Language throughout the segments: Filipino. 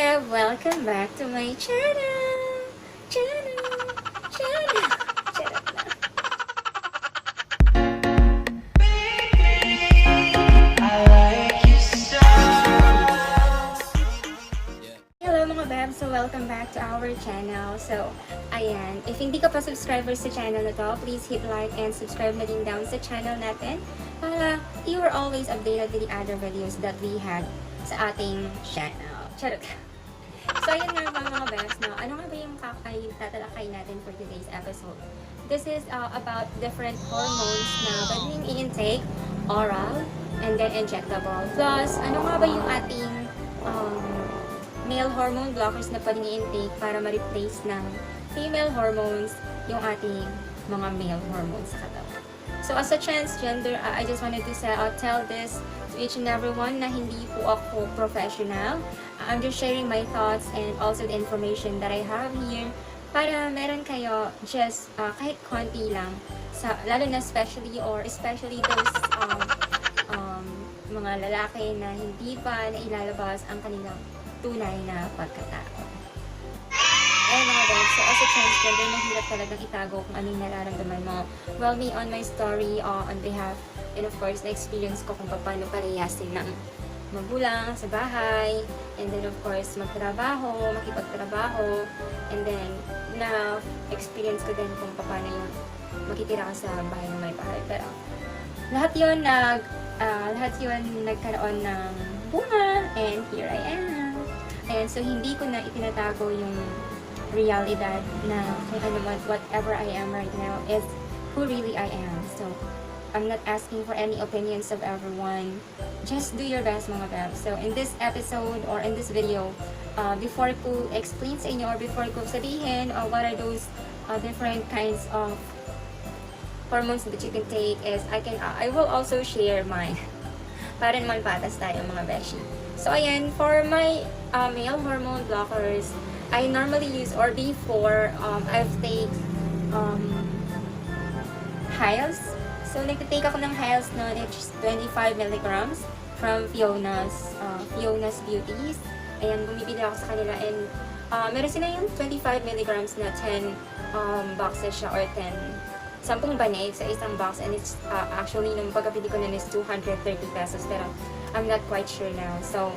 Beb! Welcome back to my channel! Charot lang. Hello mga Beb! So welcome back to our channel. So, ayan. If hindi ka pa subscriber sa channel na to, please hit like and subscribe na din down sa channel natin para you are always updated with the other videos that we had sa ating channel. Charot. So, ayun nga ba mga Bebs, no? Ano nga ba yung tatalakay natin for today's episode? This is about different hormones na pwedeng i-intake, oral, and then injectable. Plus, ano nga ba yung ating male hormone blockers na pwedeng i-intake para ma-replace ng female hormones yung ating mga male hormones sa katawan. So, as a transgender, I just wanted to tell this to each and everyone na hindi po ako professional. I'm just sharing my thoughts and also the information that I have here para meron kayo just kahit konti lang, lalo na especially those mga lalaki na hindi pa nailalabas ang kanilang tunay na pagkatao. Ay mga Bebs, so as a transgender, mahirap talagang itago kung ano yung nararamdaman mo. Well, me on my story, on behalf, and of course, na-experience ko kung paano palayasin ng magulang sa bahay, and then of course, magtrabaho, makipagtrabaho, and then na-experience ko din kung paano yung makitira ka sa bahay ng may bahay. Pero lahat yun nagkaroon ng bunga, and here I am. And so, hindi ko na itinatago yung realidad na kung ano man, whatever I am right now is who really I am. So, I'm not asking for any opinions of everyone. Just do your best mga Bebs. So, in this episode or in this video, before ko explain sa inyo or before ko sabihin what are those different kinds of hormones that you can take is I will also share mine. Para naman patas tayo mga beshi. So, ayan, for my male hormone blockers, I normally use, or before, I've take Hiles. So, nagtitake ako ng Hiles noon. It's 25 milligrams from Fiona's Beauties. Ayan, bumibili ako sa kanila. And meron sila yung 25 milligrams na 10 boxes siya or 10 banig sa isang box. And it's actually, nung pagkabili ko nun is 230 pesos. Pero I'm not quite sure now. So,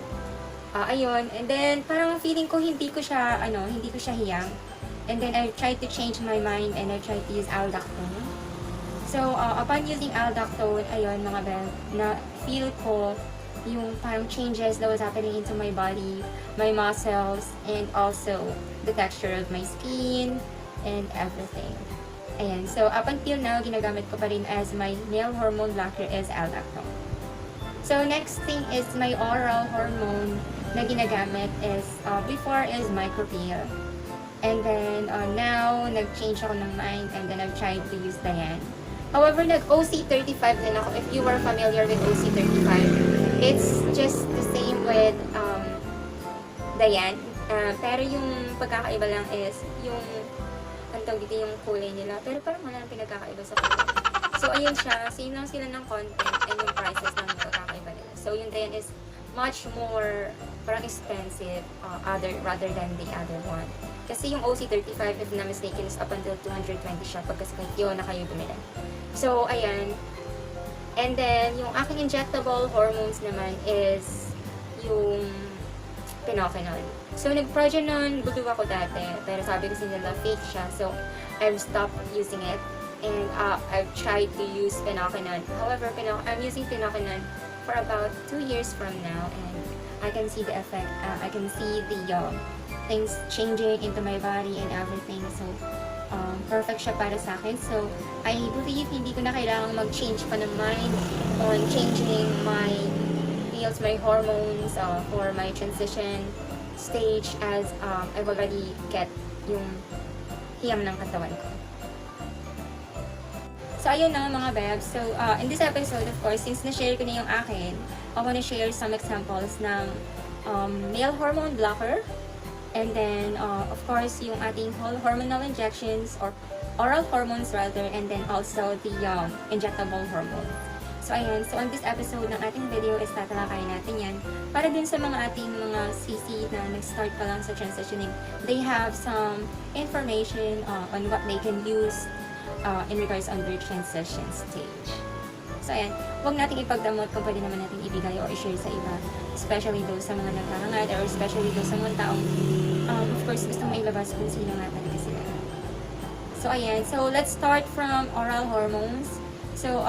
ayun. And then, parang feeling ko hindi ko siya hiyang. And then, I tried to change my mind and I tried to use aldactone. So, upon using aldactone, ayun mga Beb, na feel ko yung parang changes that was happening into my body, my muscles, and also the texture of my skin, and everything. Ayan. So, up until now, ginagamit ko pa rin as my male hormone blocker is aldactone. So, next thing is my oral hormone na ginagamit is, before is micropil. And then, now, nag-change ako ng mind and then I've tried to use Diane. However, nag-OC35 din ako. If you are familiar with OC35, it's just the same with Diane. Pero yung pagkakaiba lang is yung dito yung kulay nila. Pero parang wala nang pinagkakaiba sa kulay. So, ayun siya. Same lang sila ng content and yung prices lang yung pagkakaiba nila. So, yung Diane is much more parang expensive rather than the other one. Kasi yung OC35, if not mistaken, is up until 220 siya pagkas yun na kayo bumili. So, ayan. And then, yung aking injectable hormones naman is yung pinokinol. So, nag-progenon budo ako dati, pero sabi ko nila fake siya. So, I've stopped using it. And I've tried to use pinokinol. However, I'm using pinokinol for about 2 years from now. And I can see the effect. I can see the things changing into my body and everything. So, perfect siya para sa akin. So, I believe hindi ko na kailangang mag-change pa ng mind on changing my pills, my hormones for my transition stage as I've already get yung hiyam ng katawan ko. So, ayun na mga Bebs. So, in this episode, of course, since na-share ko na yung akin, I want to share some examples ng male hormone blocker. And then, of course, yung ating whole hormonal injections or oral hormones rather, and then also the injectable hormones. So, ayan. So, on this episode ng ating video is tatalakayin natin yan. Para din sa mga ating mga CC na nag-start pa lang sa transitioning, they have some information on what they can use in regards on their transition stage. So, ayan. Huwag nating ipagdamot kung pwede naman natin ibigay o i-share sa iba. Especially those sa mga nagkakangad or especially those sa mga taong of course, gusto mo ilabas kung sino nga talaga sila. So, ayan. So, let's start from oral hormones. So,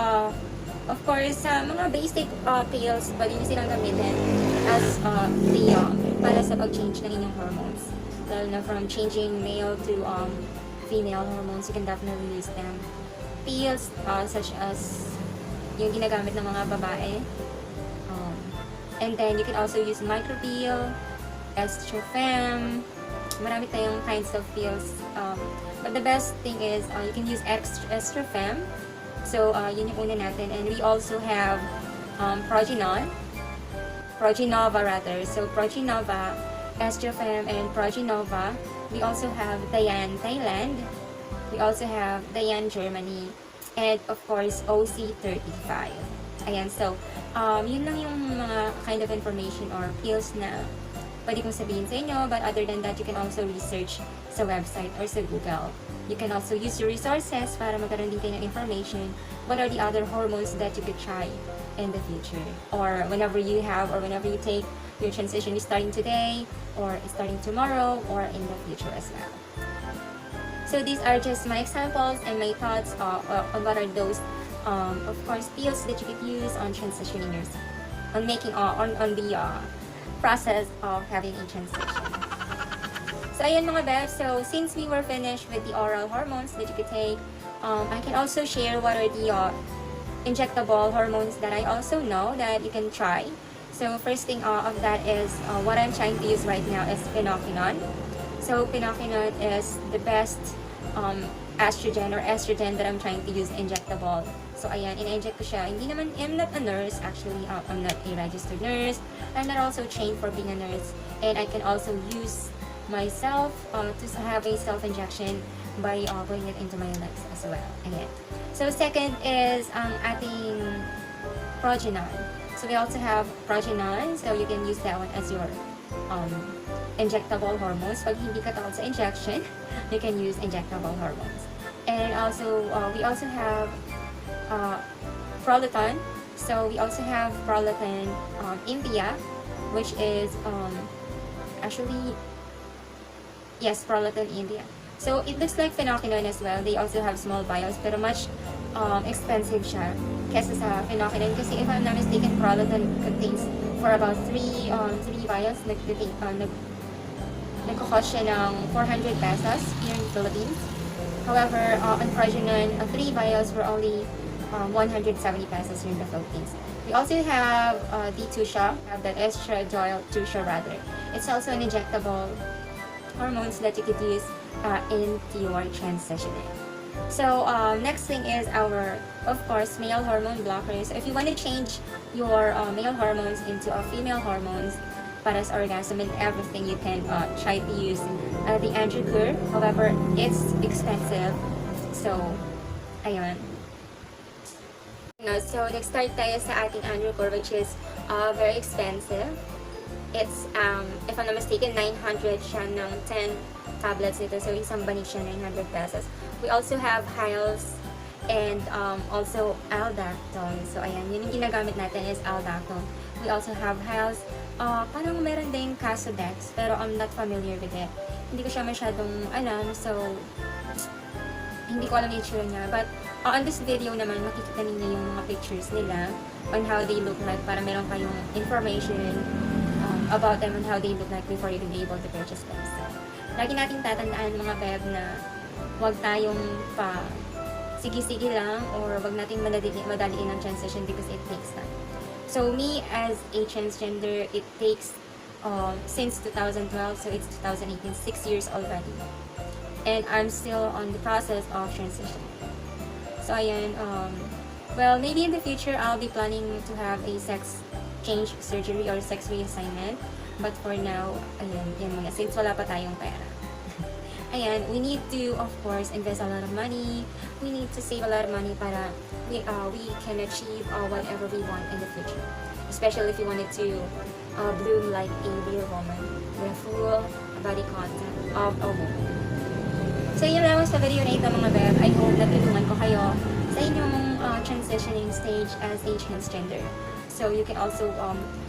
of course, sa mga basic pills, pwede nyo silang gamitin as para sa pag-change ng inyong hormones. Lalo na from changing male to female hormones, you can definitely use them. Pills such as yung ginagamit ng mga babae. And then, you can also use micropill, estrofem, marami tayong kinds of pills. But the best thing is, you can use estrofem. So, yun yung una natin. And we also have Proginova rather. So, Proginova, Estrofem, and Proginova. We also have Dayan, Thailand. We also have Dayan, Germany. And, of course, OC35. Ayan, so, yun lang yung mga kind of information or pills na pwede kong sabihin sa inyo. But other than that, you can also research sa website or sa Google. You can also use your resources para magkaroon din kayo ng information. What are the other hormones that you could try in the future? Or whenever you have or whenever you take your transition starting today or starting tomorrow or in the future as well. So these are just my examples and my thoughts on what are those, of course, pills that you could use on transitioning yourself, on making, on the process of having a transition. So, ayan mga bebs. So, since we were finished with the oral hormones that you could take, I can also share what are the injectable hormones that I also know that you can try. So, first thing of that is what I'm trying to use right now is pinokinone. So, pinokinone is the best estrogen that I'm trying to use injectable. So, ayan, in-inject ko siya. Hindi naman, I'm not a nurse actually. I'm not a registered nurse. I'm not also trained for being a nurse. And I can also use myself to have a self-injection by putting it into my legs as well. Ayan. So, second is ang ating progenon. So, we also have progenon. So, you can use that one as your injectable hormones. Pag hindi ka takot sa injection, you can use injectable hormones. And also, we also have Prolaton. So, we also have Prolaton India, which is actually, yes, Prolaton India. So, it looks like phenokinone as well. They also have small vials, pero much expensive siya kesa sa phenokinone. Kasi if I'm not mistaken, Prolaton contains for about 3 vials. Nagkakos siya ng 400 pesos here in the Philippines. However, on Progenon, 3 vials were only 170 pesos here in the Philippines. We also have D2SHA, have that estradiol 2SHA rather. It's also an injectable hormones that you could use into your transitioning. So, next thing is our, of course, male hormone blockers. So if you want to change your male hormones into female hormones para sa orgasm and everything, you can try to use the Androcur. However, it's expensive. So, ayun. So, nag-start tayo sa ating Androcur, which is very expensive. It's, if I'm not mistaken, 900 siya ng 10 tablets nito. So, isang banig siya, 900 pesos. We also have Hyles and also Aldactone. So, ayan, yun yung ginagamit natin is Aldactone. We also have Hyles. Parang meron din Casodex, pero I'm not familiar with it. Hindi ko siya masyadong alam, so hindi ko alam yung itsura niya. But on this video naman, makikita ninyo yung mga pictures nila on how they look like para meron kayong information about them and how they look like before you can be able to purchase them. So, lagi nating tatandaan mga beb na huwag tayong pa sige-sige lang or huwag nating madaliin ang transition because it takes time. So me as a transgender, it takes since 2012, so it's 2018, 6 years already. And I'm still on the process of transitioning. So ayan, well, maybe in the future, I'll be planning to have a sex change surgery or sex reassignment. But for now, ayan, yan muna, since wala pa tayong pera. Ayan, we need to, of course, invest a lot of money. We need to save a lot of money para we can achieve whatever we want in the future. Especially if you wanted to bloom like a real woman with a full body content of a woman. So yun lang sa video na ito mga beb. I hope natulungan ko kayo sa inyong transitioning stage as a transgender. So you can also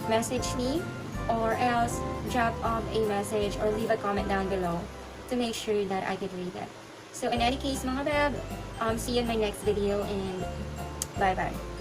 message me or else drop a message or leave a comment down below to make sure that I could read it. So in any case mga beb, see you in my next video and bye bye.